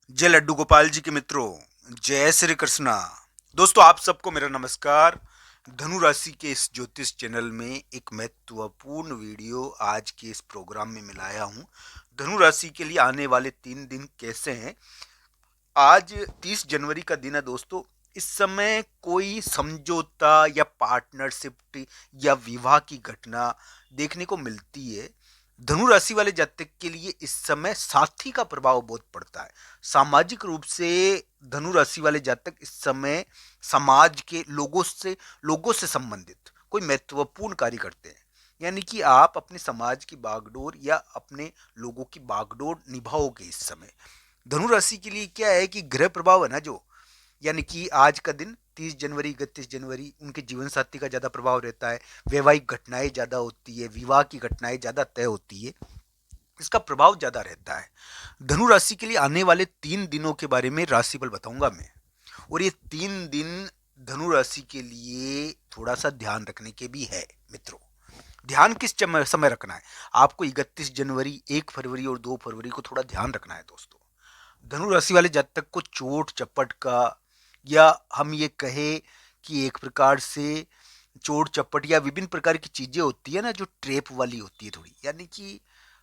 जय लड्डू गोपाल जी के मित्रों, जय श्री कृष्णा। दोस्तों, आप सबको मेरा नमस्कार। धनु राशि के इस ज्योतिष चैनल में एक महत्वपूर्ण वीडियो आज के इस प्रोग्राम में मिलाया हूं। धनु राशि के लिए आने वाले 3 दिन कैसे हैं। आज 30 जनवरी का दिन है दोस्तों। इस समय कोई समझौता या पार्टनरशिप या विवाह की घटना देखने को मिलती है। धनु राशि वाले जातक के लिए इस समय साथी का प्रभाव बहुत पड़ता है। सामाजिक रूप से धनु राशि वाले जातक इस समय समाज के लोगों से संबंधित कोई महत्वपूर्ण कार्य करते हैं। यानी कि आप अपने समाज की बागडोर या अपने लोगों की बागडोर निभाओगे इस समय। धनु राशि के लिए क्या है कि ग्रह प्रभाव है ना, जो यानी कि आज का दिन 30 जनवरी 31 जनवरी उनके जीवन साथी का ज्यादा प्रभाव रहता है। वैवाहिक घटनाएं ज्यादा होती है, विवाह की घटनाएं ज्यादा तय होती है, इसका प्रभाव ज्यादा रहता है। धनु राशि के लिए आने वाले 3 दिनों के बारे में राशिफल बताऊंगा मैं। और ये 3 दिन धनु राशि के लिए थोड़ा सा ध्यान रखने के भी है मित्रों। ध्यान किस समय रखना है आपको? 31 जनवरी, 1 फरवरी और 2 फरवरी को थोड़ा ध्यान रखना है दोस्तों। धनु राशि वाले जातक को चोट चपट का, या हम ये कहें कि एक प्रकार से चोट चपट या विभिन्न प्रकार की चीजें होती है ना, जो ट्रेप वाली होती है थोड़ी। यानी कि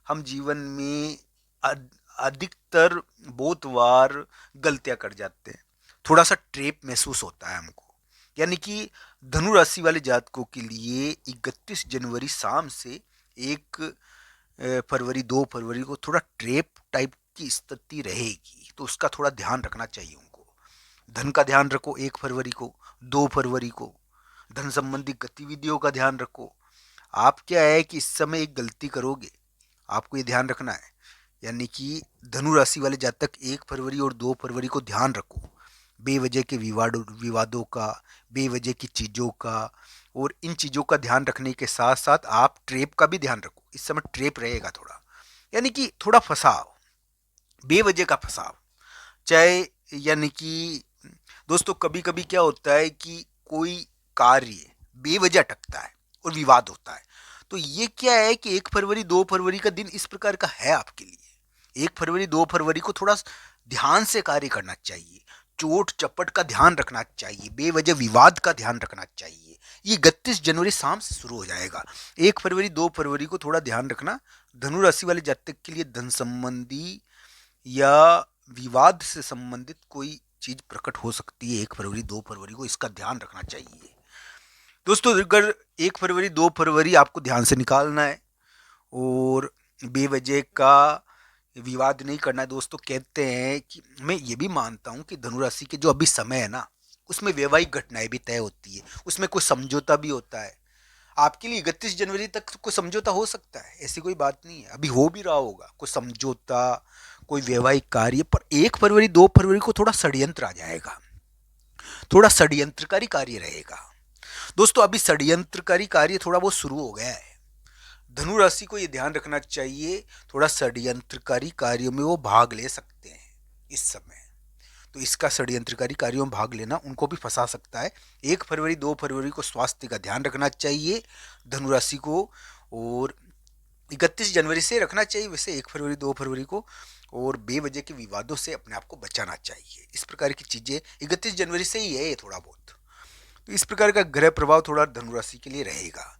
हम जीवन में अधिकतर बहुत बार गलतियां कर जाते हैं, थोड़ा सा ट्रेप महसूस होता है हमको। यानी कि धनु राशि वाले जातकों के लिए 31 जनवरी शाम से 1 फरवरी 2 फरवरी को थोड़ा ट्रेप टाइप की स्थिति रहेगी, तो उसका थोड़ा ध्यान रखना चाहिए उनको। धन का ध्यान रखो 1 फरवरी को, 2 फरवरी को धन संबंधी गतिविधियों का ध्यान रखो। आप क्या है कि इस समय एक गलती करोगे, आपको ये ध्यान रखना है। यानी कि धनु राशि वाले जातक 1 फरवरी और 2 फरवरी को ध्यान रखो बेवजह के विवादों का, बेवजह की चीज़ों का। और इन चीज़ों का ध्यान रखने के साथ साथ आप ट्रेप का भी ध्यान रखो। इस समय ट्रेप रहेगा थोड़ा, यानी कि थोड़ा फंसाव, बेवजह का फंसाव चाहे। यानी कि दोस्तों, कभी कभी क्या होता है कि कोई कार्य बेवजह अटकता है और विवाद होता है। तो ये क्या है कि 1 फरवरी 2 फरवरी का दिन इस प्रकार का है आपके लिए। 1 फरवरी 2 फरवरी को थोड़ा ध्यान से कार्य करना चाहिए, चोट चपट का ध्यान रखना चाहिए, बेवजह विवाद का ध्यान रखना चाहिए। ये 31 जनवरी शाम से शुरू हो जाएगा। 1 फरवरी 2 फरवरी को थोड़ा ध्यान रखना। धनु राशि वाले जातक के लिए धन संबंधी या विवाद से संबंधित कोई चीज प्रकट हो सकती है 1 फरवरी 2 फरवरी को, इसका ध्यान रखना चाहिए दोस्तों। अगर 1 फरवरी 2 फरवरी आपको ध्यान से निकालना है और बेवजह का विवाद नहीं करना है दोस्तों। कहते हैं कि मैं ये भी मानता हूं कि धनुराशि के जो अभी समय है ना, उसमें वैवाहिक घटनाएं भी तय होती है, उसमें कोई समझौता भी होता है। आपके लिए 31 जनवरी तक कोई समझौता हो सकता है, ऐसी कोई बात नहीं है। अभी हो भी रहा होगा कोई समझौता, कोई वैवाहिक कार्य। पर 1 फरवरी 2 फरवरी को थोड़ा षड्यंत्र आ जाएगा, थोड़ा षड्यंत्रकारी कार्य रहेगा दोस्तों। अभी षड्यंत्रकारी कार्य थोड़ा बहुत शुरू हो गया है। धनु राशि को यह ध्यान रखना चाहिए, थोड़ा षड्यंत्रकारी कार्यों में वो भाग ले सकते हैं इस समय। तो इसका षड्यंत्रकारी कार्यों में भाग लेना उनको भी फंसा सकता है। 1 फरवरी 2 फरवरी को स्वास्थ्य का ध्यान रखना चाहिए धनुराशि को। और 31 जनवरी से रखना चाहिए वैसे 1 फरवरी 2 फरवरी को। और बेवजह के विवादों से अपने आप को बचाना चाहिए। इस प्रकार की चीजें 31 जनवरी से ही है थोड़ा बहुत। तो इस प्रकार का ग्रह प्रभाव थोड़ा धनुराशि के लिए रहेगा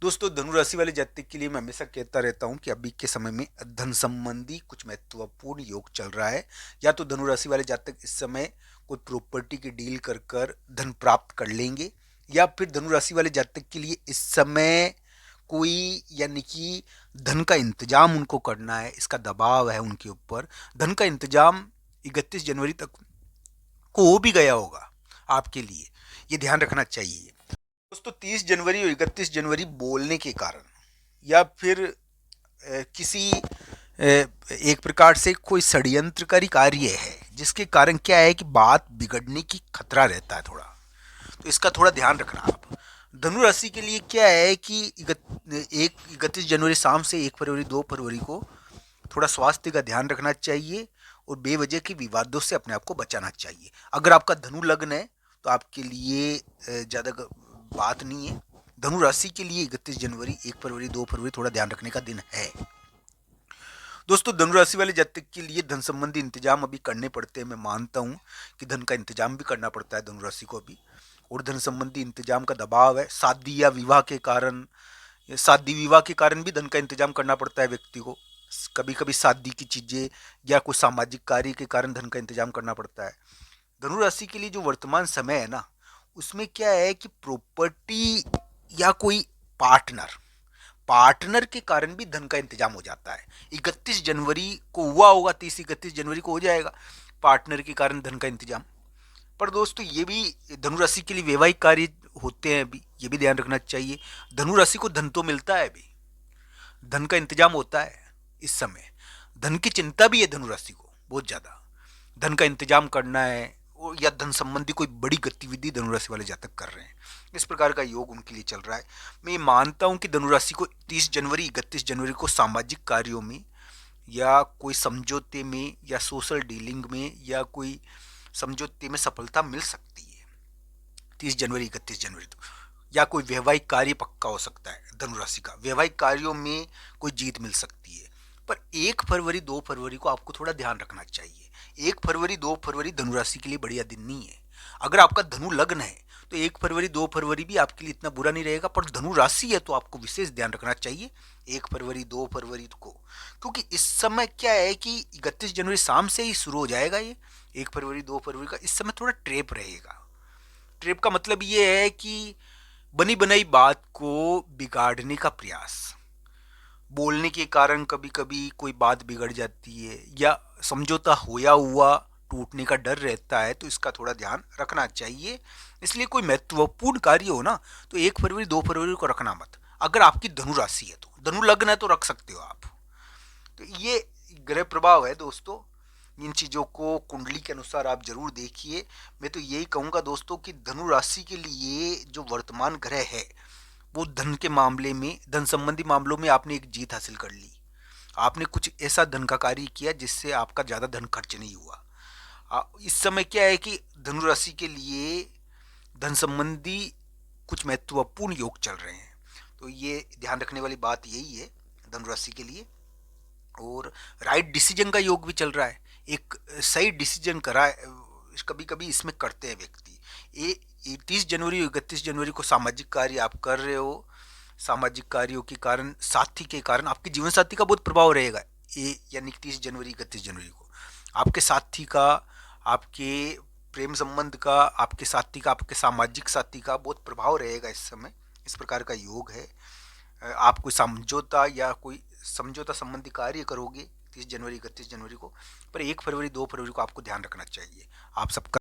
दोस्तों। धनुराशि वाले जातक के लिए मैं हमेशा कहता रहता हूं कि अभी के समय में धन संबंधी कुछ महत्वपूर्ण योग चल रहा है। या तो धनुराशि वाले जातक इस समय कोई प्रॉपर्टी की डील कर कर धन प्राप्त कर लेंगे, या फिर धनुराशि वाले जातक के लिए इस समय कोई, यानी कि धन का इंतजाम उनको करना है, इसका दबाव है उनके ऊपर। धन का इंतजाम 31 जनवरी तक को हो भी गया होगा आपके लिए, ये ध्यान रखना चाहिए दोस्तों। 30 जनवरी और 31 जनवरी बोलने के कारण, या फिर किसी एक प्रकार से कोई षड्यंत्रकारी कार्य है जिसके कारण क्या है कि बात बिगड़ने की खतरा रहता है थोड़ा। तो इसका थोड़ा ध्यान रखना आप। धनु राशि के लिए क्या है कि 31 जनवरी शाम से 1 फरवरी 2 फरवरी को थोड़ा स्वास्थ्य का ध्यान रखना चाहिए और बेवजह के विवादों से अपने आप को बचाना चाहिए। अगर आपका धनु लग्न है तो आपके लिए ज़्यादा बात नहीं है। धनु राशि के लिए 31 जनवरी 1 फरवरी 2 फरवरी थोड़ा ध्यान रखने का दिन है दोस्तों धनुराशि वाले जातक के लिए धन संबंधी इंतजाम अभी करने पड़ते हैं। मैं मानता हूँ कि धन का इंतजाम भी करना पड़ता है धनुराशि को अभी, और धन संबंधी इंतजाम का दबाव है। शादी या विवाह के कारण, या शादी विवाह के कारण भी धन का इंतजाम करना पड़ता है व्यक्ति को। कभी कभी शादी की चीजें या कोई सामाजिक कार्य के कारण धन का इंतजाम करना पड़ता है। धनुराशि के लिए जो वर्तमान समय है ना, उसमें क्या है कि प्रॉपर्टी या कोई पार्टनर पार्टनर के कारण भी धन का इंतजाम हो जाता है। 31 जनवरी को हुआ होगा, 30-31 जनवरी को हो जाएगा पार्टनर के कारण धन का इंतजाम। पर दोस्तों ये भी धनुराशि के लिए वैवाहिक कार्य होते हैं अभी, ये भी ध्यान रखना चाहिए। धनुराशि को धन तो मिलता है अभी, धन का इंतजाम होता है इस समय। धन की चिंता भी है धनुराशि को बहुत ज्यादा, धन का इंतजाम करना है या धन संबंधी कोई बड़ी गतिविधि धनुराशि वाले जातक कर रहे हैं। इस प्रकार का योग उनके लिए चल रहा है। मैं मानता हूं कि धनुराशि को 30 जनवरी 31 जनवरी को सामाजिक कार्यों में या कोई समझौते में या सोशल डीलिंग में या कोई समझौते में सफलता मिल सकती है। 30 जनवरी 31 जनवरी तो, या कोई वैवाहिक कार्य पक्का हो सकता है धनुराशि का, वैवाहिक कार्यों में कोई जीत मिल सकती है। पर 1 फरवरी 2 फरवरी को आपको थोड़ा ध्यान रखना चाहिए। 1 फरवरी 2 फरवरी धनुराशि के लिए बढ़िया दिन नहीं है। अगर आपका धनु लग्न है तो 1 फरवरी 2 फरवरी भी आपके लिए इतना बुरा नहीं रहेगा, पर धनु राशि है तो आपको विशेष ध्यान रखना चाहिए 1 फरवरी 2 फरवरी को। क्योंकि इस समय क्या है कि 31 जनवरी शाम से ही शुरू हो जाएगा ये 1 फरवरी 2 फरवरी का। इस समय थोड़ा ट्रेप रहेगा। ट्रेप का मतलब ये है कि बनी बनाई बात को बिगाड़ने का प्रयास, बोलने के कारण कभी कभी कोई बात बिगड़ जाती है या समझौता होया हुआ टूटने का डर रहता है, तो इसका थोड़ा ध्यान रखना चाहिए। इसलिए कोई महत्वपूर्ण कार्य हो ना तो 1 फरवरी 2 फरवरी को रखना मत। अगर आपकी धनु राशि है तो, धनु लग्न है तो रख सकते हो आप। तो ये ग्रह प्रभाव है दोस्तों। इन चीज़ों को कुंडली के अनुसार आप जरूर देखिए। मैं तो यही कहूँगा दोस्तों कि धनु राशि के लिए जो वर्तमान ग्रह है वो धन के मामले में, धन संबंधी मामलों में आपने एक जीत हासिल कर ली। आपने कुछ ऐसा धन का कार्य किया जिससे आपका ज़्यादा धन खर्च नहीं हुआ। इस समय क्या है कि धनु राशि के लिए धन संबंधी कुछ महत्वपूर्ण योग चल रहे हैं। तो ये ध्यान रखने वाली बात यही है धनु राशि के लिए। और राइट डिसीजन का योग भी चल रहा है। एक सही डिसीजन करा कभी कभी इसमें करते हैं व्यक्ति। ये 30 जनवरी 31 जनवरी को सामाजिक कार्य आप कर रहे हो, सामाजिक कार्यों के कारण, साथी के कारण आपके जीवन साथी का बहुत प्रभाव रहेगा। ये यानी 30 जनवरी 31 जनवरी को आपके साथी का, आपके प्रेम संबंध का, आपके साथी का, आपके सामाजिक साथी का बहुत प्रभाव रहेगा इस समय। इस प्रकार का योग है। आप कोई समझौता या कोई समझौता संबंधी कार्य करोगे 30 जनवरी 31 जनवरी को। पर 1 फरवरी 2 फरवरी को आपको ध्यान रखना चाहिए। आप सबका